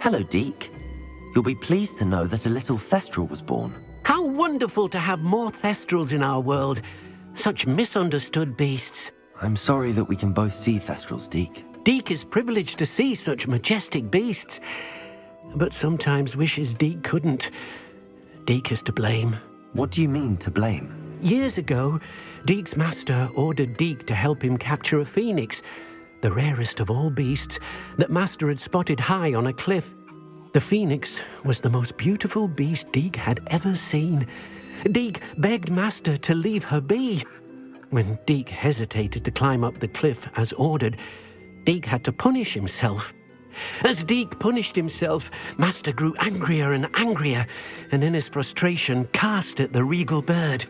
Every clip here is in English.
Hello, Deke. You'll be pleased to know that a little Thestral was born. How wonderful to have more Thestrals in our world. Such misunderstood beasts. I'm sorry that we can both see Thestrals, Deke. Deke is privileged to see such majestic beasts, but sometimes wishes Deke couldn't. Deke is to blame. What do you mean, to blame? Years ago, Deke's master ordered Deke to help him capture a phoenix, the rarest of all beasts, that master had spotted high on a cliff. The phoenix was the most beautiful beast Deke had ever seen. Deke begged master to leave her be. When Deke hesitated to climb up the cliff as ordered, Deke had to punish himself. As Deke punished himself, master grew angrier and angrier, and in his frustration cast at the regal bird.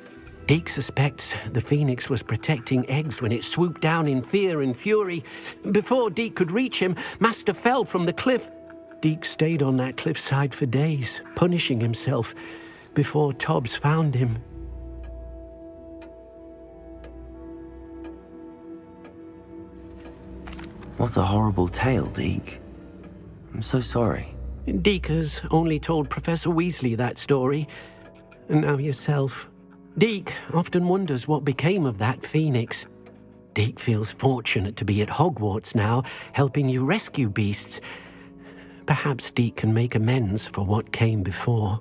Deke suspects the phoenix was protecting eggs when it swooped down in fear and fury. Before Deke could reach him, master fell from the cliff. Deke stayed on that cliffside for days, punishing himself, before Tobbs found him. What a horrible tale, Deke. I'm so sorry. Deke has only told Professor Weasley that story, and now yourself. Deke often wonders what became of that phoenix. Deke feels fortunate to be at Hogwarts now, helping you rescue beasts. Perhaps Deke can make amends for what came before.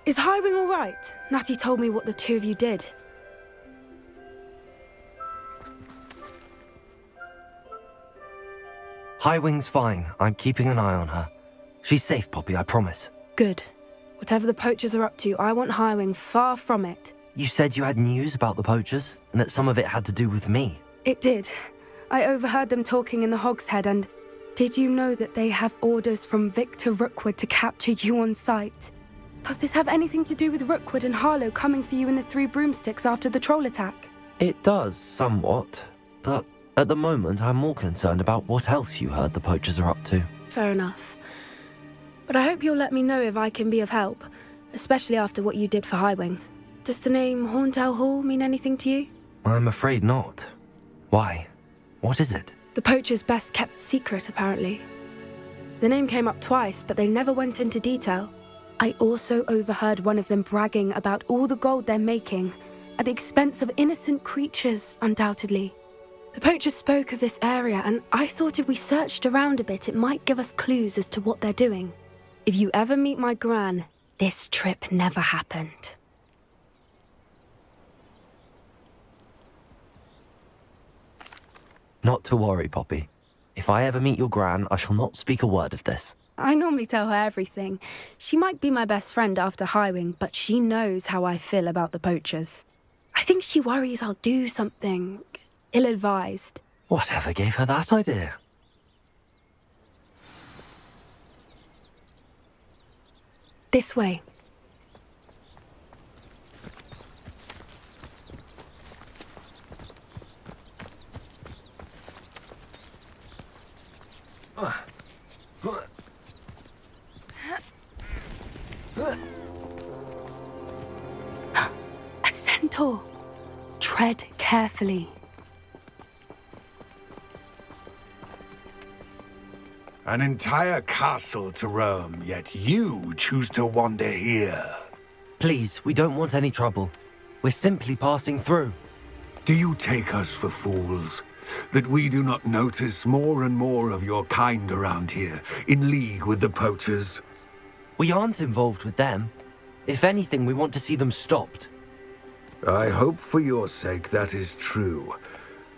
Is Highwing all right? Natty told me what the two of you did. Highwing's fine. I'm keeping an eye on her. She's safe, Poppy, I promise. Good. Whatever the poachers are up to, I want Highwing far from it. You said you had news about the poachers, and that some of it had to do with me. It did. I overheard them talking in the Hog's Head, and did you know that they have orders from Victor Rookwood to capture you on sight? Does this have anything to do with Rookwood and Harlow coming for you in the Three Broomsticks after the troll attack? It does, somewhat. But at the moment, I'm more concerned about what else you heard the poachers are up to. Fair enough. But I hope you'll let me know if I can be of help, especially after what you did for Highwing. Does the name Horntail Hall mean anything to you? I'm afraid not. Why? What is it? The poacher's best kept secret, apparently. The name came up twice, but they never went into detail. I also overheard one of them bragging about all the gold they're making, at the expense of innocent creatures, undoubtedly. The poacher spoke of this area, and I thought if we searched around a bit, it might give us clues as to what they're doing. If you ever meet my gran, this trip never happened. Not to worry, Poppy. If I ever meet your gran, I shall not speak a word of this. I normally tell her everything. She might be my best friend after Highwing, but she knows how I feel about the poachers. I think she worries I'll do something ill-advised. Whatever gave her that idea? This way. A centaur. Tread carefully. An entire castle to roam, yet you choose to wander here. Please, we don't want any trouble. We're simply passing through. Do you take us for fools? That we do not notice more and more of your kind around here, in league with the poachers? We aren't involved with them. If anything, we want to see them stopped. I hope for your sake that is true.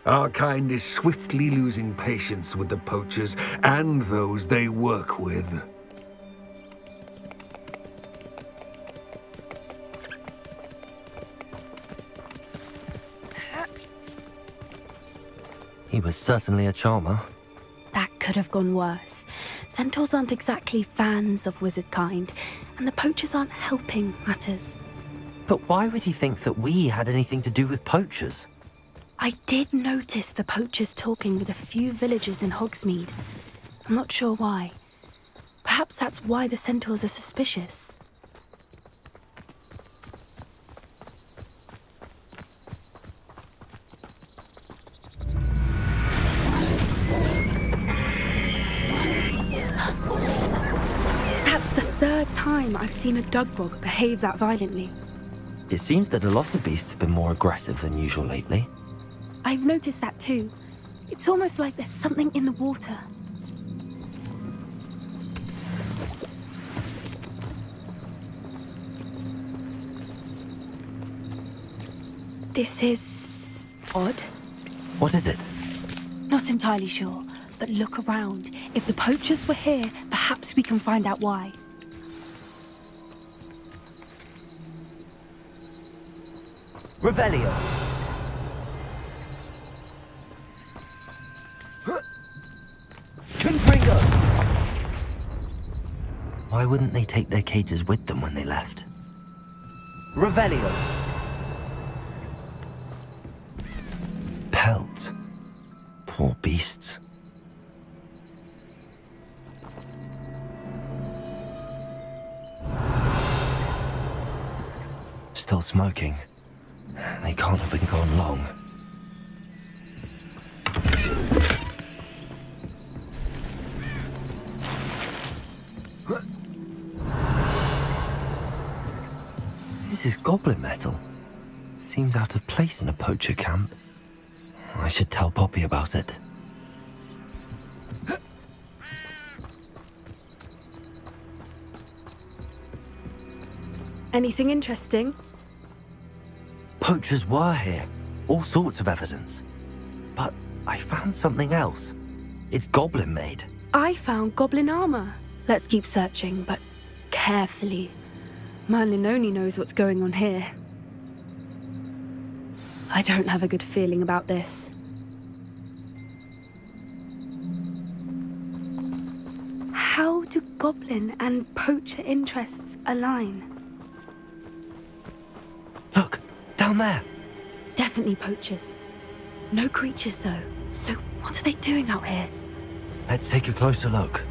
Our kind is swiftly losing patience with the poachers and those they work with. He was certainly a charmer. That could have gone worse. Centaurs aren't exactly fans of wizard kind, and the poachers aren't helping matters. But why would he think that we had anything to do with poachers? I did notice the poachers talking with a few villagers in Hogsmeade. I'm not sure why. Perhaps that's why the centaurs are suspicious. That's the third time I've seen a dugbog behave that violently. It seems that a lot of beasts have been more aggressive than usual lately. I've noticed that too. It's almost like there's something in the water. This is odd. What is it? Not entirely sure, but look around. If the poachers were here, perhaps we can find out why. Revelio! Confringo! Why wouldn't they take their cages with them when they left? Revelio! Pelt. Poor beasts. Still smoking. They can't have been gone long. This is goblin metal. Seems out of place in a poacher camp. I should tell Poppy about it. Anything interesting? Poachers were here. All sorts of evidence. But I found something else. It's goblin made. I found goblin armor. Let's keep searching, but carefully. Merlin only knows what's going on here. I don't have a good feeling about this. How do goblin and poacher interests align? Look, down there. Definitely poachers. No creatures, though. So what are they doing out here? Let's take a closer look.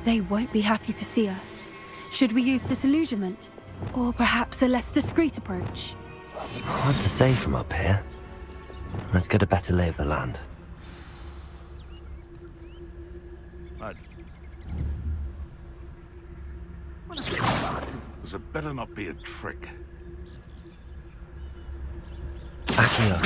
They won't be happy to see us. Should we use disillusionment? Or perhaps a less discreet approach? Hard to say from up here. Let's get a better lay of the land. Right. This had better not be a trick. Accio.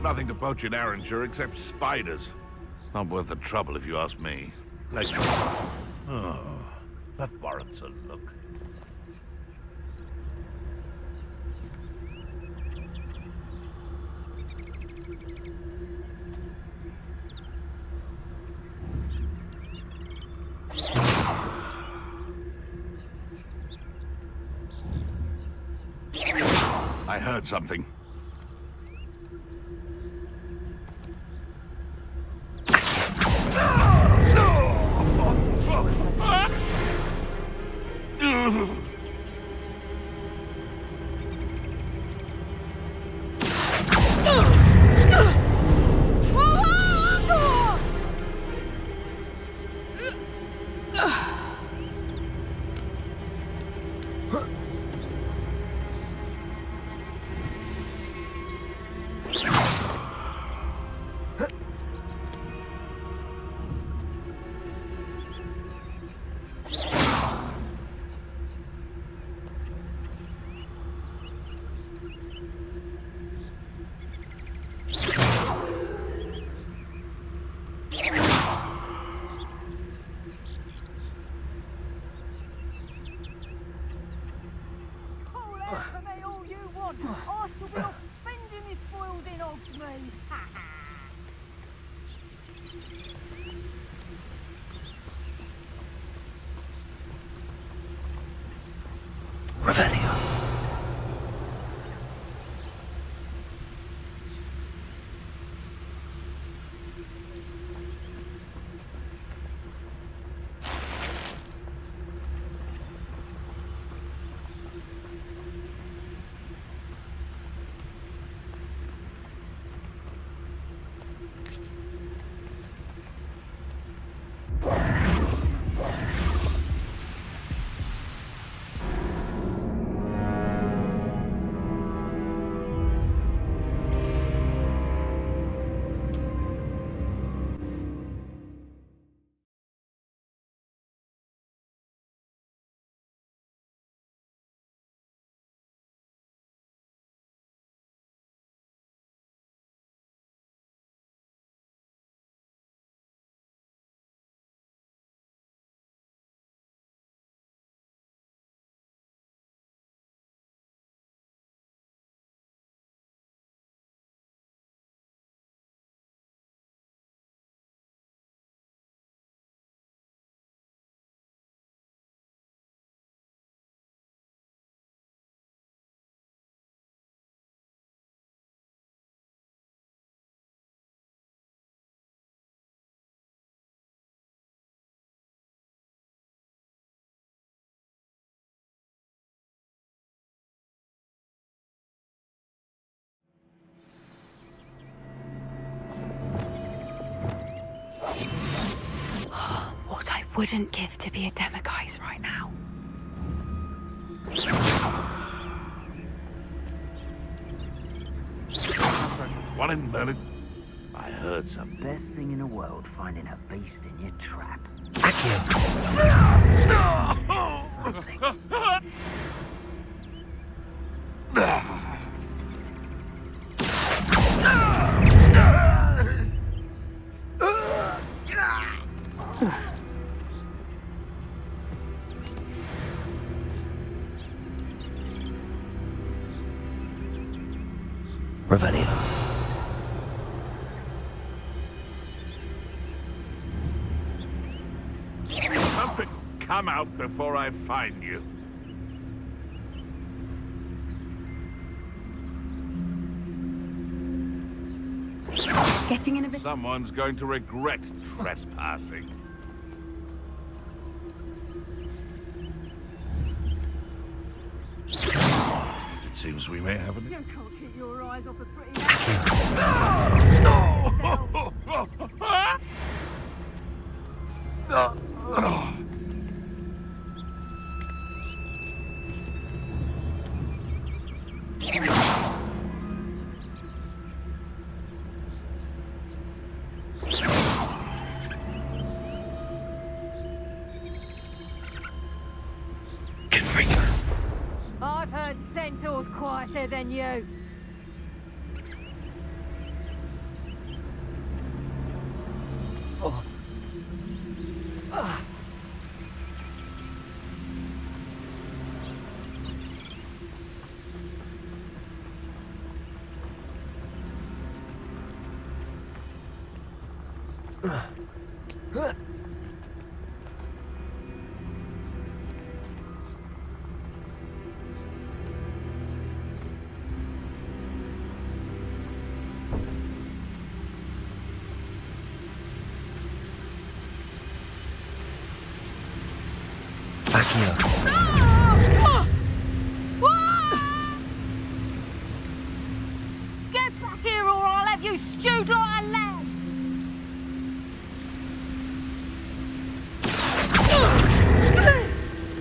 Nothing to poach in Arrangeur except spiders. Not worth the trouble if you ask me. Let's go. Oh, that warrants a look. I heard something. Revelio. What I wouldn't give to be a Demiguise right now. One in Merlin. I heard something. Best thing in the world, finding a beast in your trap. Accio. Revelio. Something come out before I find you. Getting in a bit... Someone's going to regret trespassing. It seems we may have an... You can't keep your eyes off a pretty... I've heard centaurs quieter than you. Back here. Get back here or I'll have you stewed like a lamb.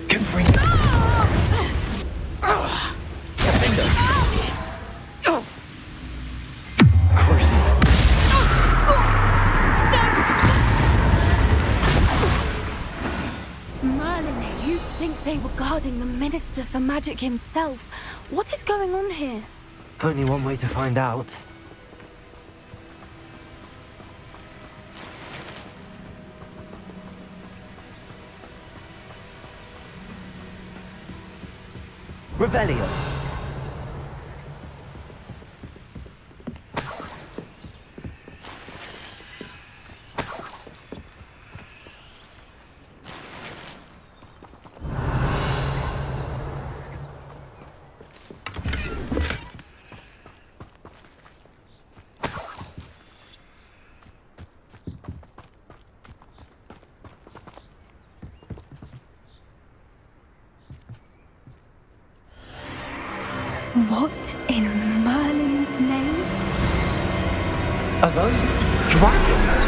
Confringo. Crucible. Merlin, you'd think they were guarding the Minister for Magic himself. What is going on here? Only one way to find out. Revelio. What in Merlin's name? Are those dragons?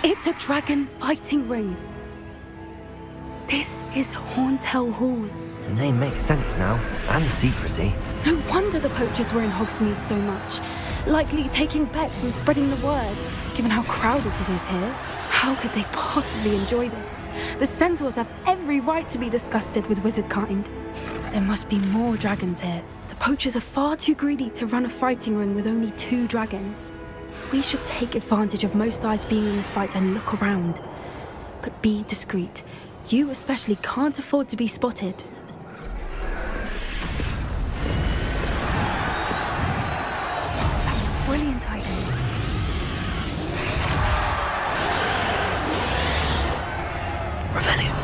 It's a dragon fighting ring. This is Horntail Hall. The name makes sense now, and secrecy. No wonder the poachers were in Hogsmeade so much. Likely taking bets and spreading the word, given how crowded it is here. How could they possibly enjoy this? The centaurs have every right to be disgusted with wizard kind. There must be more dragons here. The poachers are far too greedy to run a fighting ring with only 2 dragons. We should take advantage of most eyes being in the fight and look around. But be discreet. You especially can't afford to be spotted. That's a brilliant idea. Revelio.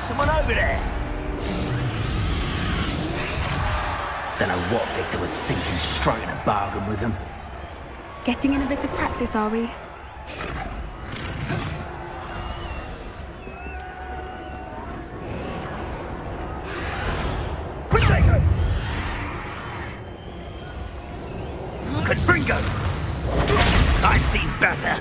Someone over there! Don't know what Victor was thinking, striking a bargain with them. Getting in a bit of practice, are we? Protego! Confringo! I've seen better!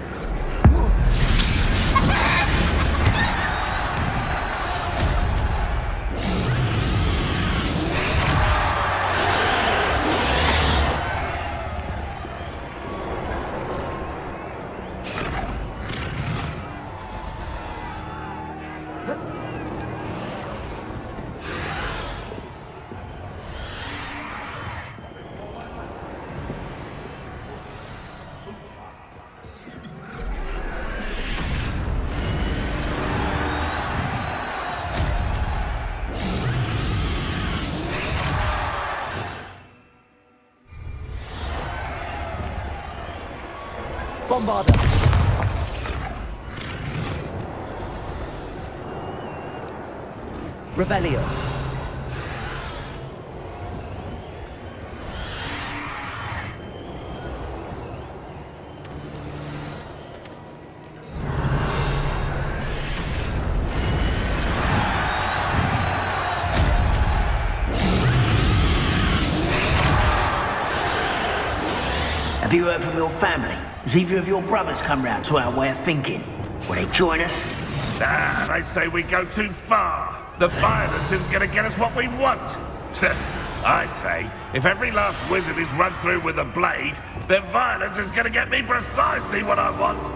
Bombarder! Revelio. Have you heard from your family? Has either of your brothers come round to our way of thinking? Will they join us? Nah, they say we go too far. The violence isn't going to get us what we want. I say, if every last wizard is run through with a blade, then violence is going to get me precisely what I want.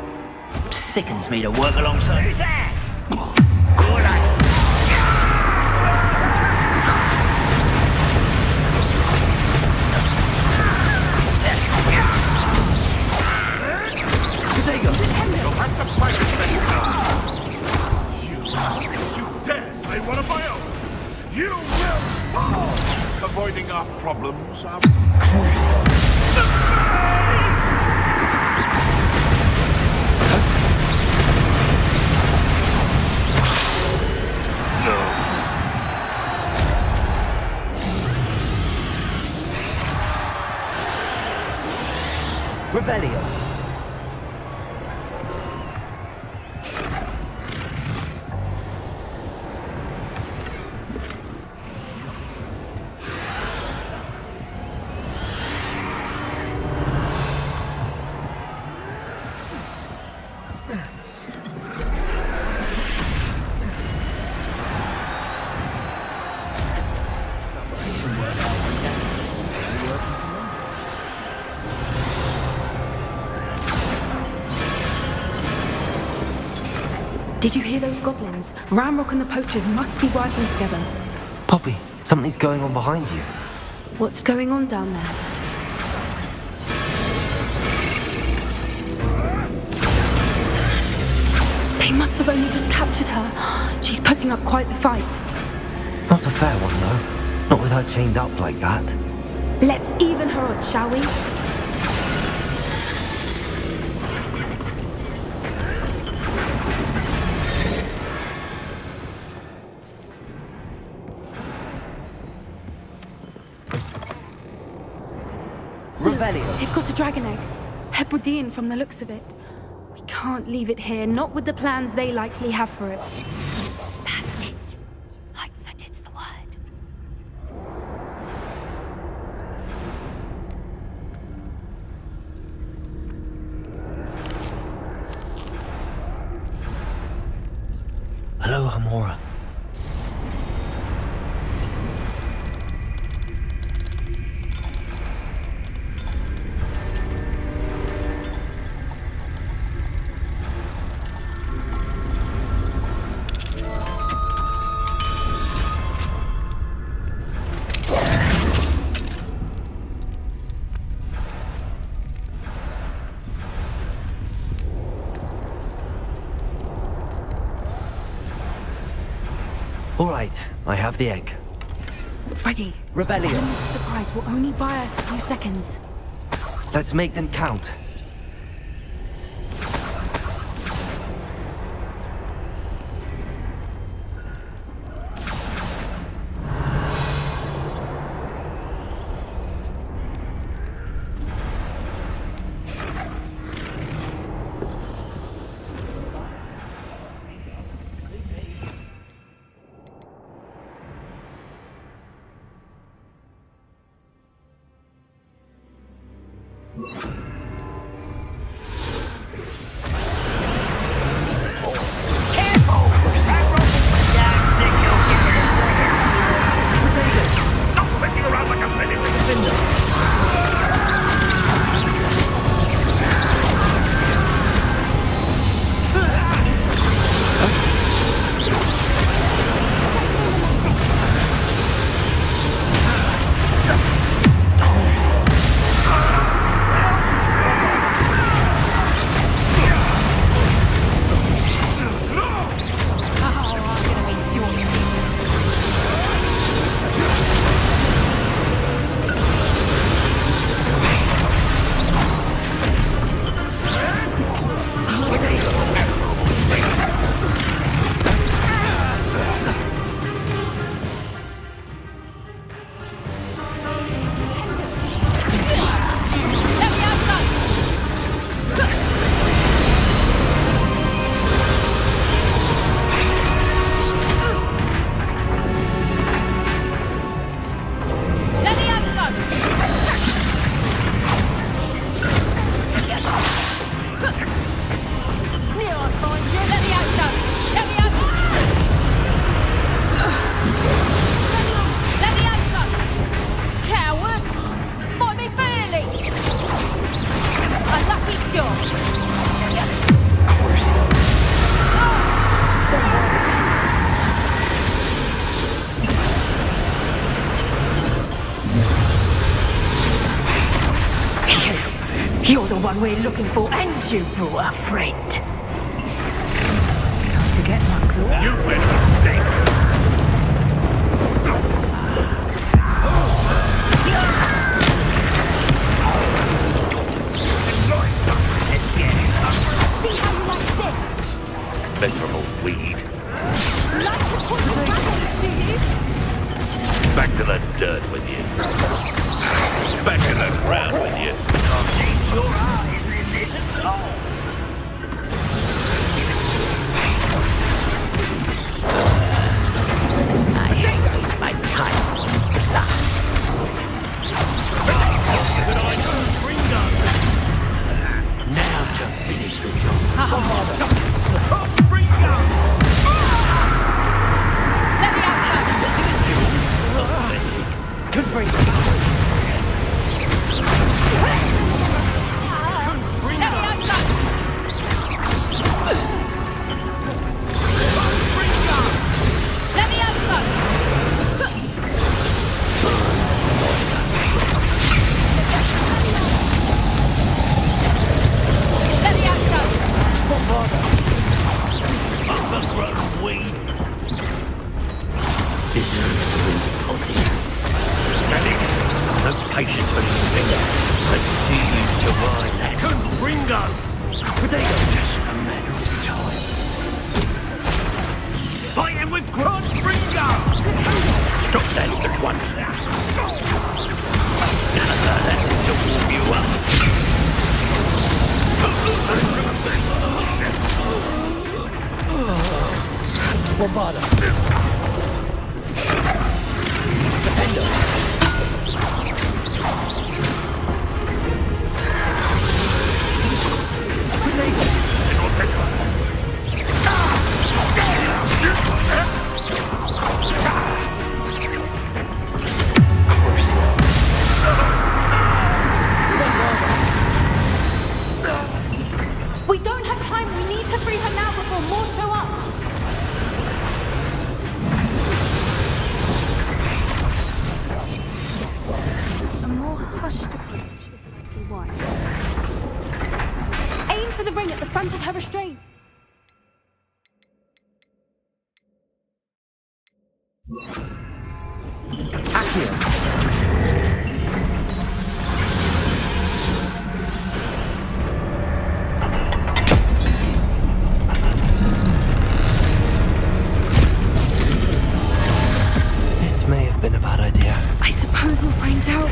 Sickens me to work alongside. Who's that? Good luck. You'll have to fight this thing. You dare slay one of my own. You will fall. Avoiding our problems, our Revelio. Did you hear those goblins? Ramrock and the poachers must be working together. Poppy, something's going on behind you. What's going on down there? They must have only just captured her. She's putting up quite the fight. Not a fair one, though. Not with her chained up like that. Let's even her odds, shall we? Revelio. They've got a dragon egg. Hebridean from the looks of it. We can't leave it here, not with the plans they likely have for it. That's it. Lightfoot, it's the word. Hello, Hamora. All right, I have the egg. Ready. Revelio. Element of surprise will only buy us a few seconds. Let's make them count. You're the one we're looking for, and you brought a friend. Time to get my claw. You made a mistake. Enjoy some. Let's get it. See how you like this? Miserable weed. Like to talk to dragons, do you? Back to the dirt with you. Back to the ground with you. Your eyes in this at all. I hate my time. Glass. Now to finish the job. Let me out, Good for you. No patience for you, let's see you survive that. Ringo! Potato just a matter of time. Fight him with Grant Ringo! Stop that at once. None of that to warm you up. Bombarda. We don't have time. We need to free her now before more show up. Yes, a more hushed approach is likely wise. Aim for the ring at the front of her restraints. This may have been a bad idea. I suppose we'll find out.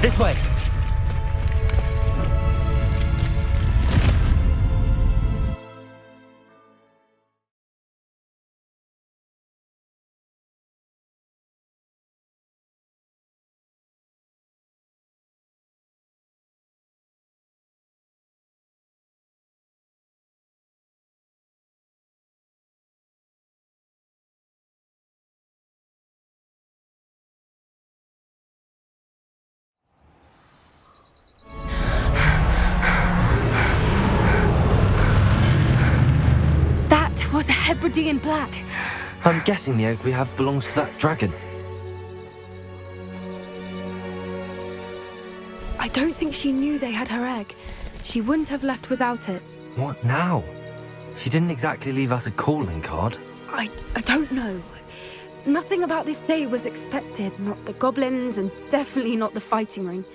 This way! Was a Hebridean black. I'm guessing the egg we have belongs to that dragon. I don't think she knew they had her egg. She wouldn't have left without it. What now? She didn't exactly leave us a calling card. I don't know. Nothing about this day was expected. Not the goblins and definitely not the fighting ring.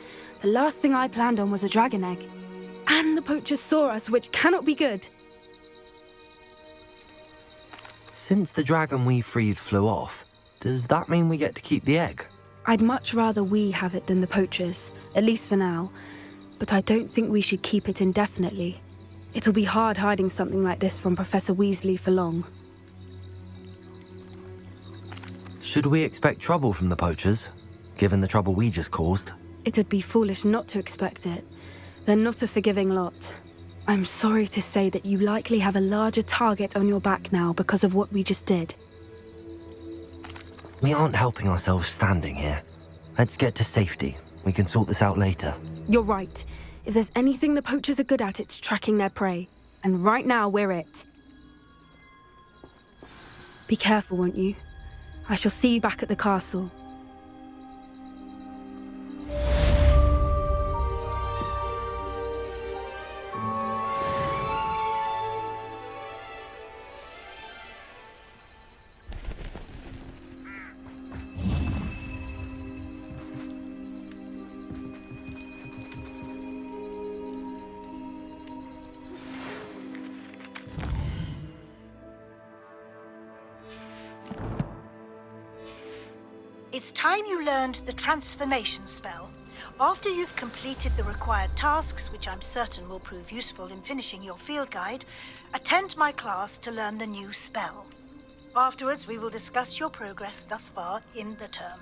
The last thing I planned on was a dragon egg. And the poachers saw us, which cannot be good. Since the dragon we freed flew off, does that mean we get to keep the egg? I'd much rather we have it than the poachers, at least for now. But I don't think we should keep it indefinitely. It'll be hard hiding something like this from Professor Weasley for long. Should we expect trouble from the poachers, given the trouble we just caused? It would be foolish not to expect it. They're not a forgiving lot. I'm sorry to say that you likely have a larger target on your back now because of what we just did. We aren't helping ourselves standing here. Let's get to safety. We can sort this out later. You're right. If there's anything the poachers are good at, it's tracking their prey. And right now, we're it. Be careful, won't you? I shall see you back at the castle. It's time you learned the transformation spell. After you've completed the required tasks, which I'm certain will prove useful in finishing your field guide, attend my class to learn the new spell. Afterwards, we will discuss your progress thus far in the term.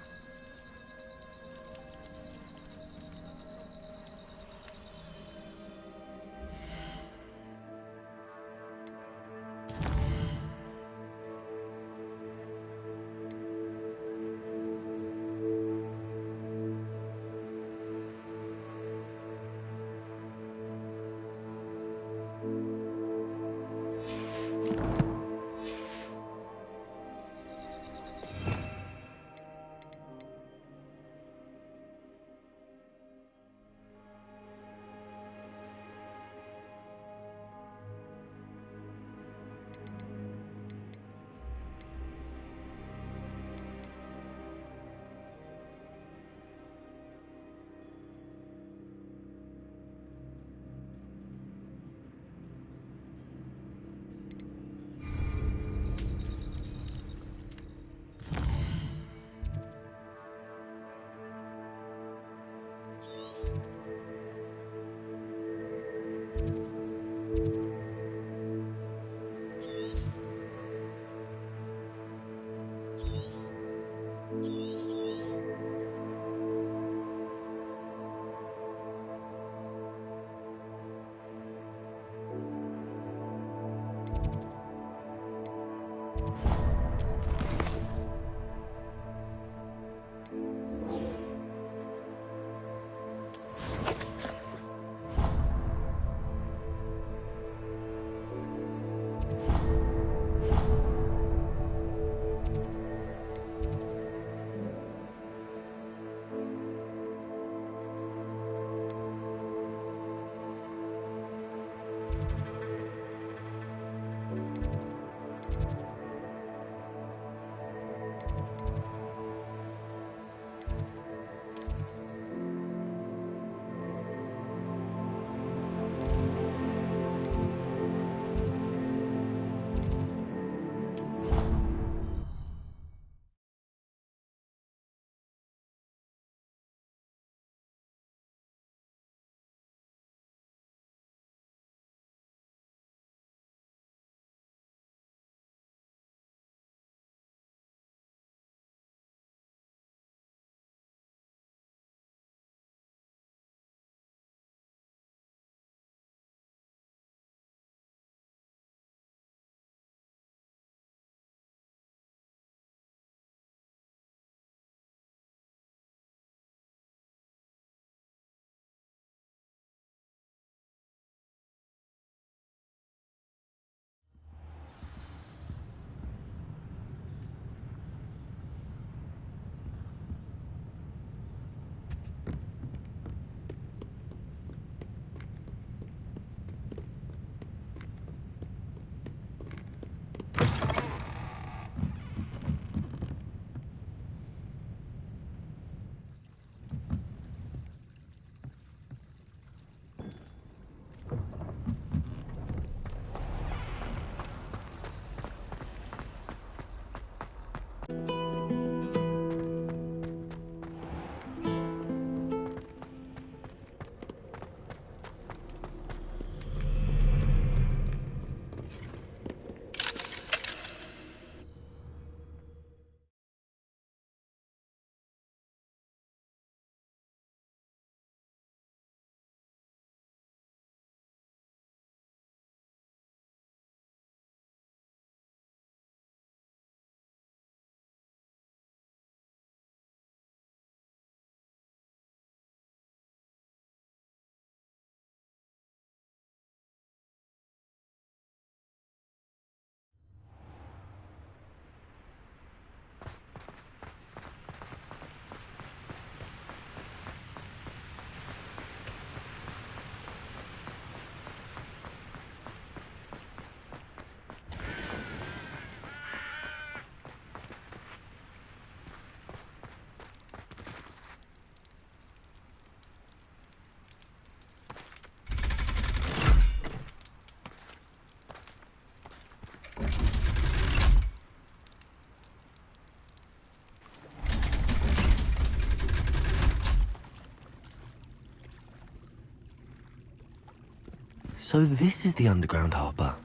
So this is the underground harbour.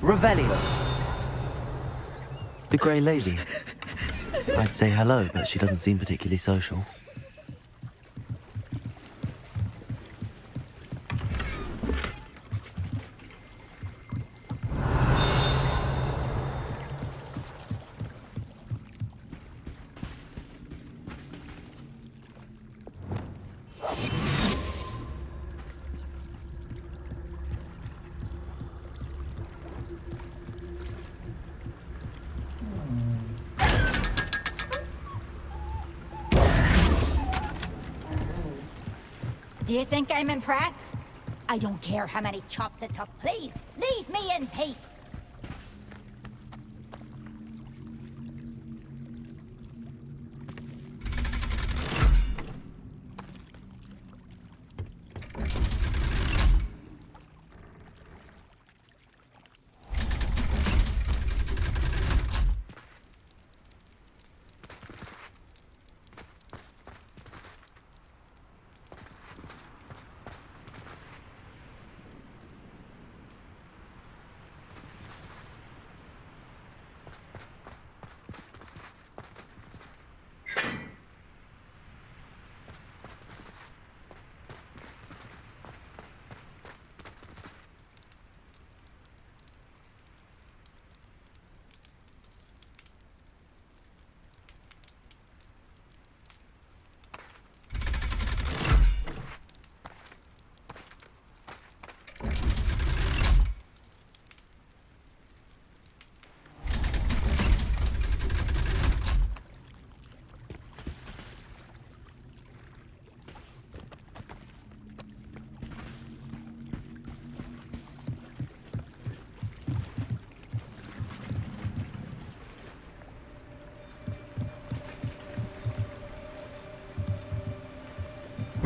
Revelio. The Grey Lady. I'd say hello, but she doesn't seem particularly social. Do you think I'm impressed? I don't care how many chops it took. Please, leave me in peace.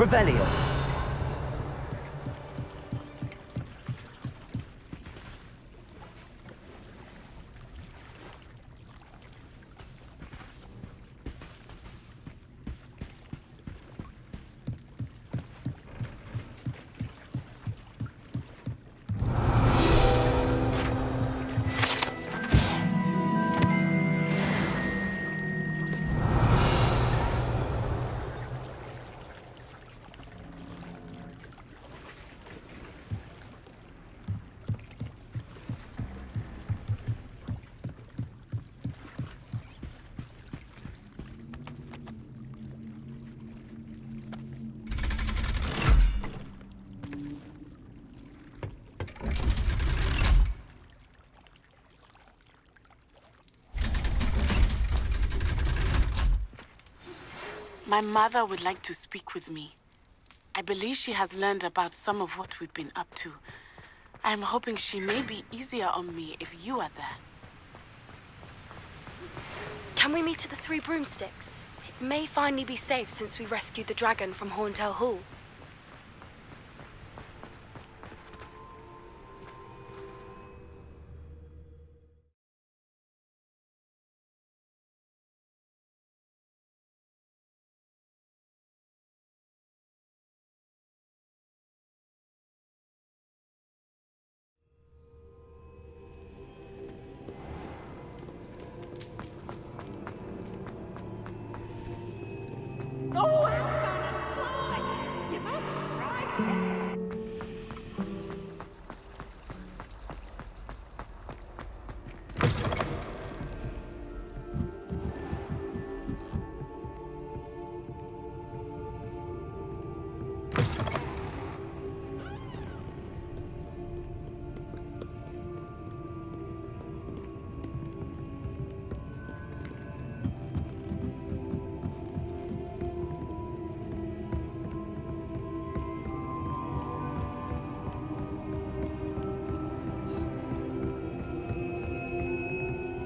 Revelio. My mother would like to speak with me. I believe she has learned about some of what we've been up to. I'm hoping she may be easier on me if you are there. Can we meet at the Three Broomsticks? It may finally be safe since we rescued the dragon from Horntail Hall.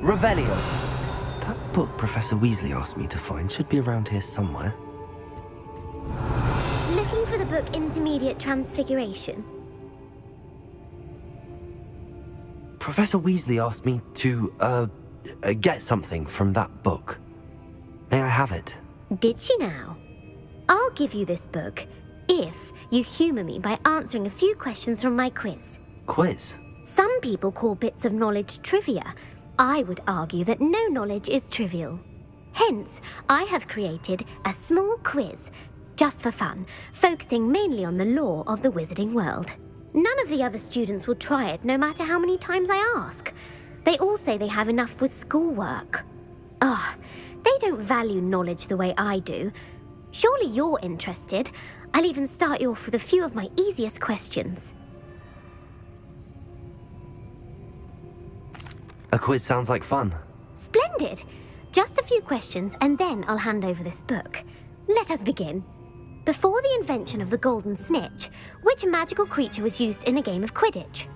Revelio. That book Professor Weasley asked me to find should be around here somewhere. Looking for the book Intermediate Transfiguration? Professor Weasley asked me to, get something from that book. May I have it? Did she now? I'll give you this book if you humour me by answering a few questions from my quiz. Quiz? Some people call bits of knowledge trivia. I would argue that no knowledge is trivial. Hence, I have created a small quiz, just for fun, focusing mainly on the lore of the wizarding world. None of the other students will try it, no matter how many times I ask. They all say they have enough with schoolwork. Ugh, they don't value knowledge the way I do. Surely you're interested. I'll even start you off with a few of my easiest questions. A quiz sounds like fun. Splendid! Just a few questions and then I'll hand over this book. Let us begin. Before the invention of the golden snitch, which magical creature was used in a game of Quidditch?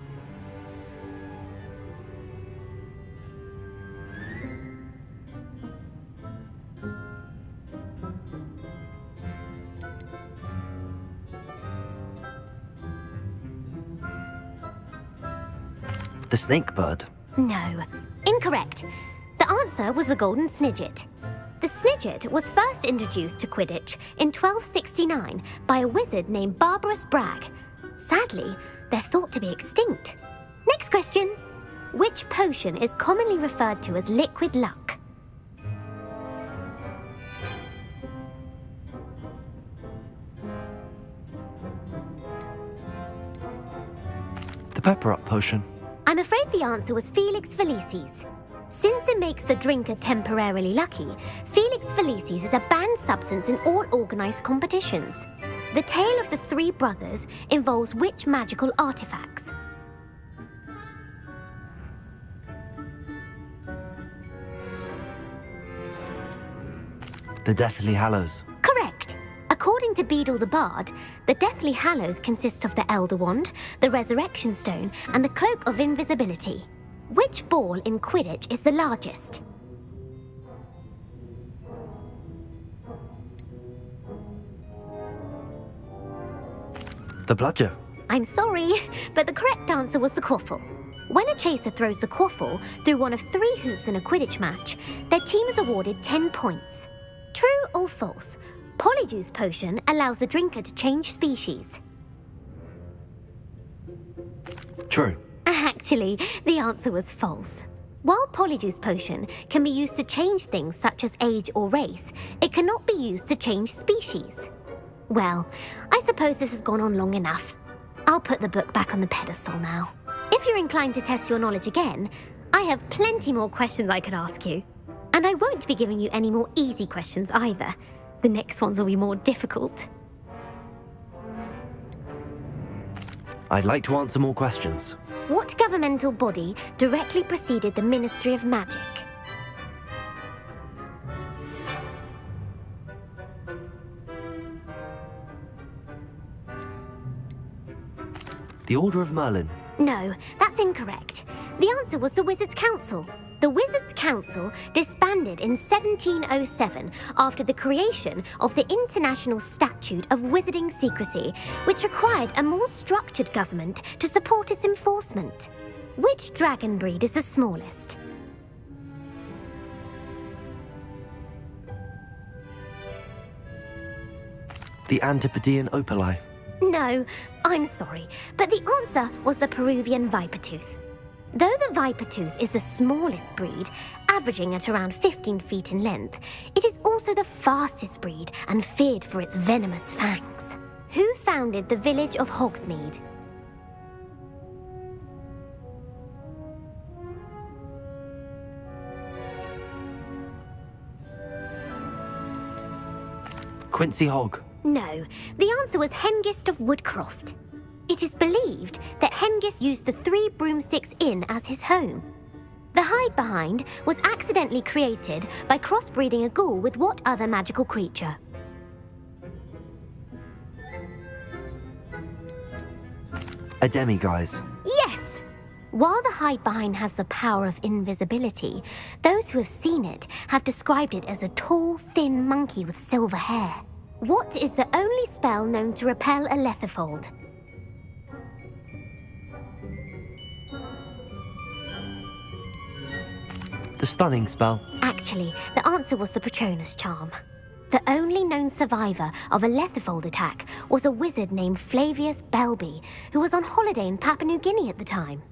The snake bird. No, incorrect. The answer was the golden snidget. The snidget was first introduced to Quidditch in 1269 by a wizard named Barbarous Bragg. Sadly, they're thought to be extinct. Next question. Which potion is commonly referred to as liquid luck? The pepper up potion. I'm afraid the answer was Felix Felicis. Since it makes the drinker temporarily lucky, Felix Felicis is a banned substance in all organised competitions. The tale of the three brothers involves which magical artifacts? The Deathly Hallows. Correct. According to Beedle the Bard, the Deathly Hallows consists of the Elder Wand, the Resurrection Stone, and the Cloak of Invisibility. Which ball in Quidditch is the largest? The bludger. I'm sorry, but the correct answer was the quaffle. When a chaser throws the quaffle through one of 3 hoops in a Quidditch match, their team is awarded 10 points. True or false? Polyjuice Potion allows the drinker to change species. True. Actually, the answer was false. While Polyjuice Potion can be used to change things such as age or race, it cannot be used to change species. Well, I suppose this has gone on long enough. I'll put the book back on the pedestal now. If you're inclined to test your knowledge again, I have plenty more questions I could ask you. And I won't be giving you any more easy questions either. The next ones will be more difficult. I'd like to answer more questions. What governmental body directly preceded the Ministry of Magic? The Order of Merlin. No, that's incorrect. The answer was the Wizards' Council. The Wizards' Council disbanded in 1707 after the creation of the International Statute of Wizarding Secrecy, which required a more structured government to support its enforcement. Which dragon breed is the smallest? The Antipodean Opali. No, I'm sorry, but the answer was the Peruvian Vipertooth. Though the Vipertooth is the smallest breed, averaging at around 15 feet in length, it is also the fastest breed and feared for its venomous fangs. Who founded the village of Hogsmeade? Quincy Hogg. No, the answer was Hengist of Woodcroft. It is believed that Hengist used the 3 Broomsticks Inn as his home. The hide-behind was accidentally created by crossbreeding a ghoul with what other magical creature? A demiguise. Yes! While the hide behind has the power of invisibility, those who have seen it have described it as a tall, thin monkey with silver hair. What is the only spell known to repel a lethifold? The stunning spell. Actually, the answer was the Patronus charm. The only known survivor of a lethifold attack was a wizard named Flavius Belby, who was on holiday in Papua New Guinea at the time.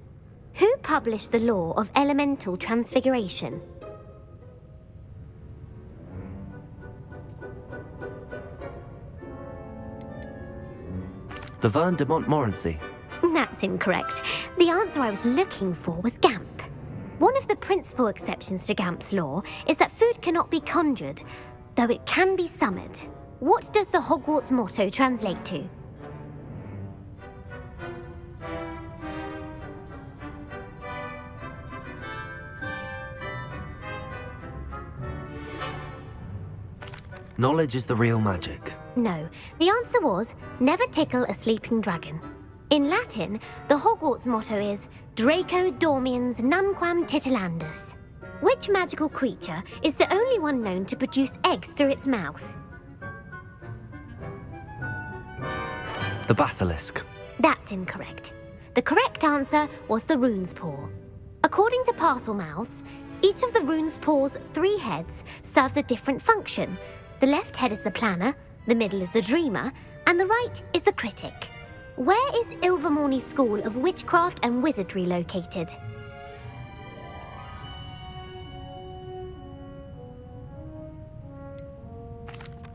Who published the law of elemental transfiguration? Laverne de Montmorency. That's incorrect. The answer I was looking for was Gamp. One of the principal exceptions to Gamp's law is that food cannot be conjured, though it can be summoned. What does the Hogwarts motto translate to? Knowledge is the real magic. No, the answer was never tickle a sleeping dragon. In Latin, the Hogwarts motto is Draco dormiens nunquam titilandus. Which magical creature is the only one known to produce eggs through its mouth? The basilisk. That's incorrect. The correct answer was the rune's paw. According to Parselmouths, each of the rune's paw's 3 heads serves a different function. The left head is the planner, the middle is the dreamer, and the right is the critic. Where is Ilvermorny School of Witchcraft and Wizardry located?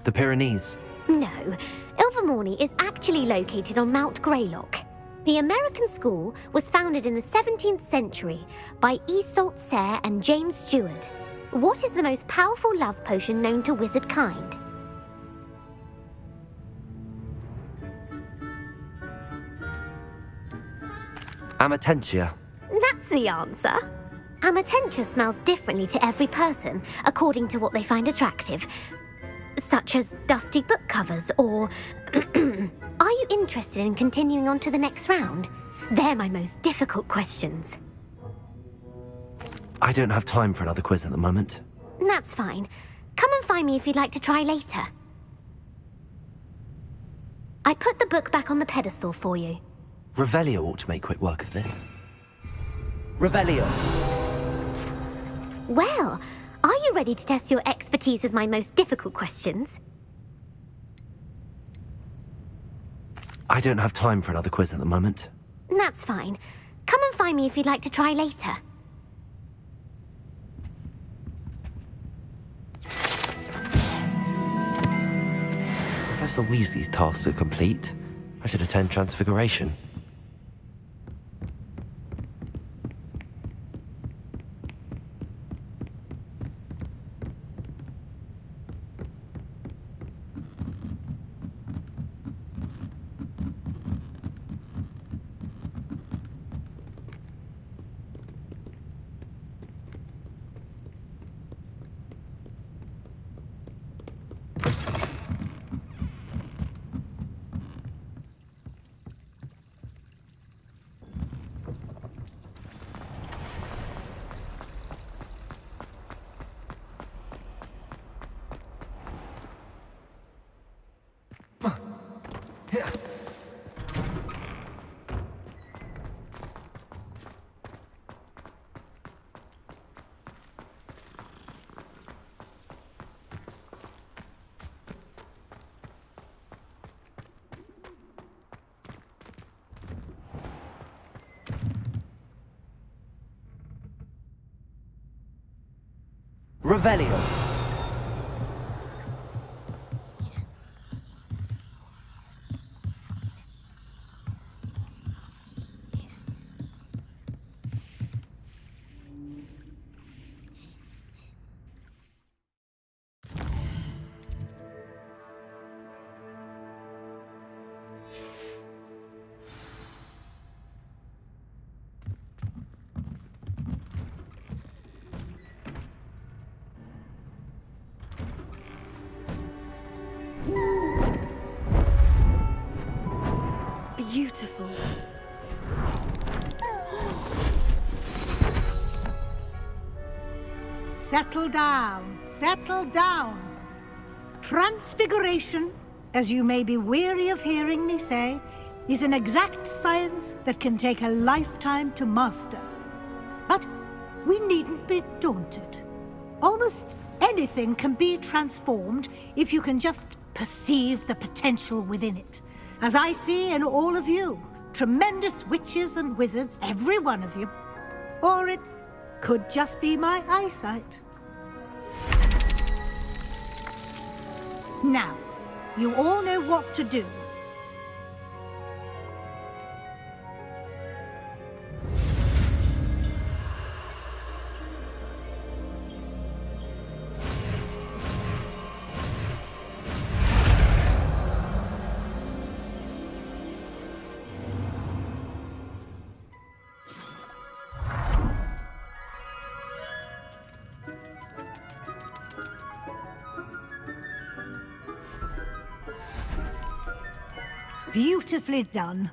The Pyrenees. No, Ilvermorny is actually located on Mount Greylock. The American school was founded in the 17th century by Iseult Sayre and James Stewart. What is the most powerful love potion known to wizard kind? Amatentia. That's the answer. Amatentia smells differently to every person, according to what they find attractive, such as dusty book covers or... Are you interested in continuing on to the next round? They're my most difficult questions. I don't have time for another quiz at the moment. That's fine. Come and find me if you'd like to try later. I put the book back on the pedestal for you. Revelio ought to make quick work of this. Revelio. Well, are you ready to test your expertise with my most difficult questions? I don't have time for another quiz at the moment. That's fine. Come and find me if you'd like to try later. Professor Weasley's tasks are complete. I should attend Transfiguration. Revelio. Beautiful. settle down. Settle down. Transfiguration, as you may be weary of hearing me say, is an exact science that can take a lifetime to master. But we needn't be daunted. Almost anything can be transformed if you can just perceive the potential within it. As I see in all of you, tremendous witches and wizards, every one of you. Or it could just be my eyesight. Now, you all know what to do. Beautifully done.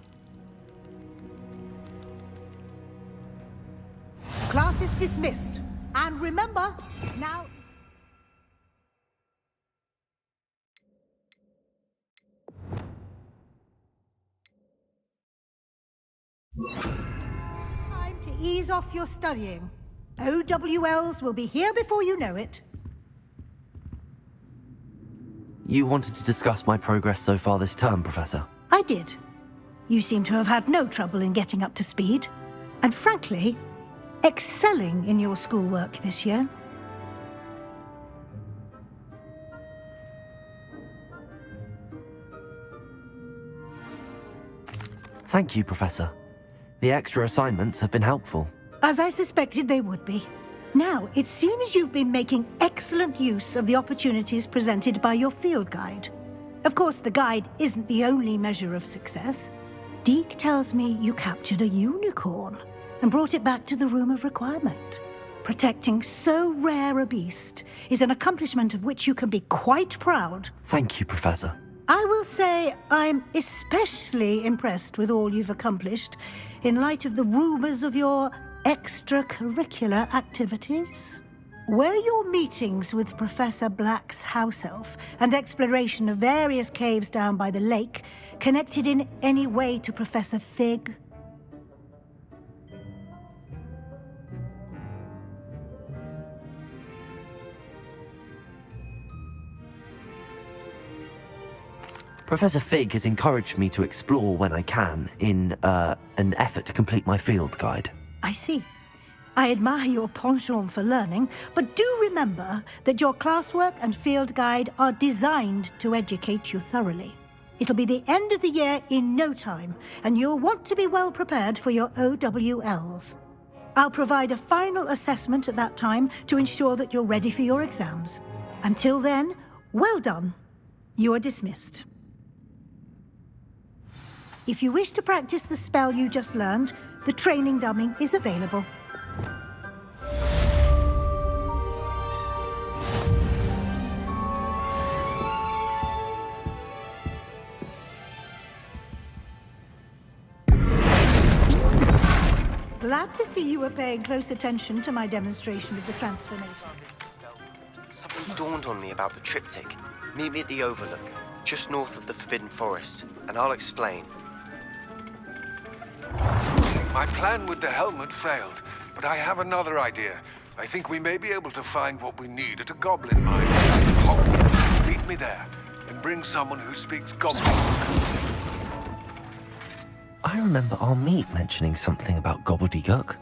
Class is dismissed. And remember, now... Time to ease off your studying. OWLs will be here before you know it. You wanted to discuss my progress so far this term, Professor? I did. You seem to have had no trouble in getting up to speed. And frankly, excelling in your schoolwork this year. Thank you, Professor. The extra assignments have been helpful. As I suspected they would be. Now, it seems you've been making excellent use of the opportunities presented by your field guide. Of course, the guide isn't the only measure of success. Deke tells me you captured a unicorn and brought it back to the Room of Requirement. Protecting so rare a beast is an accomplishment of which you can be quite proud. Thank you, Professor. I will say I'm especially impressed with all you've accomplished in light of the rumors of your extracurricular activities. Were your meetings with Professor Black's house elf and exploration of various caves down by the lake connected in any way to Professor Fig? Professor Fig has encouraged me to explore when I can in an effort to complete my field guide. I see. I admire your penchant for learning, but do remember that your classwork and field guide are designed to educate you thoroughly. It'll be the end of the year in no time, and you'll want to be well prepared for your OWLs. I'll provide a final assessment at that time to ensure that you're ready for your exams. Until then, well done. You are dismissed. If you wish to practice the spell you just learned, the training dummy is available. Glad to see you were paying close attention to my demonstration of the transformation. Something dawned on me about the triptych. Meet me at the Overlook, just north of the Forbidden Forest, and I'll explain. My plan with the helmet failed, but I have another idea. I think we may be able to find what we need at a goblin mine south of Hogwarts. Meet me there, and bring someone who speaks goblin. I remember our meet mentioning something about gobbledygook.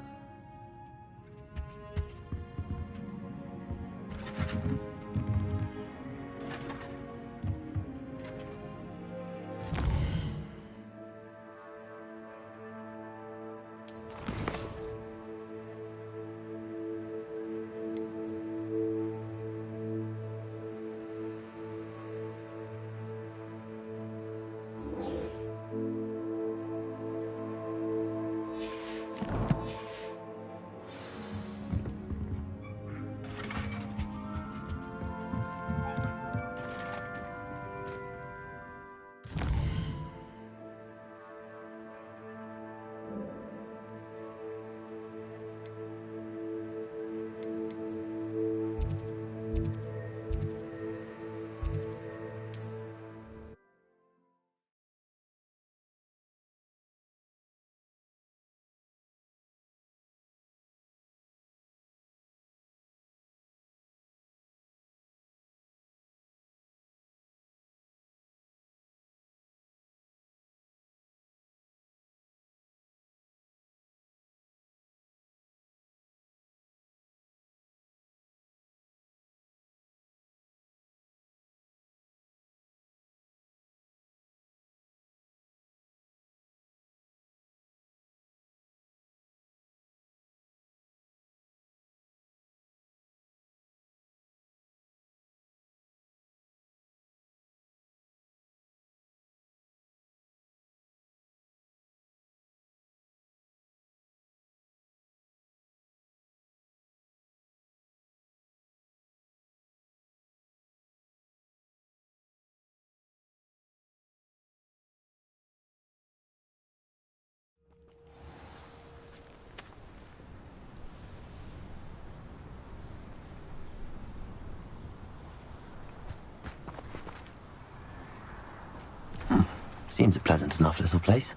Seems a pleasant enough little place.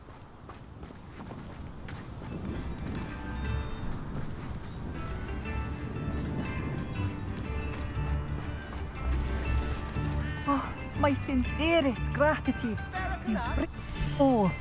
Oh, my sincerest gratitude. You bring... Oh,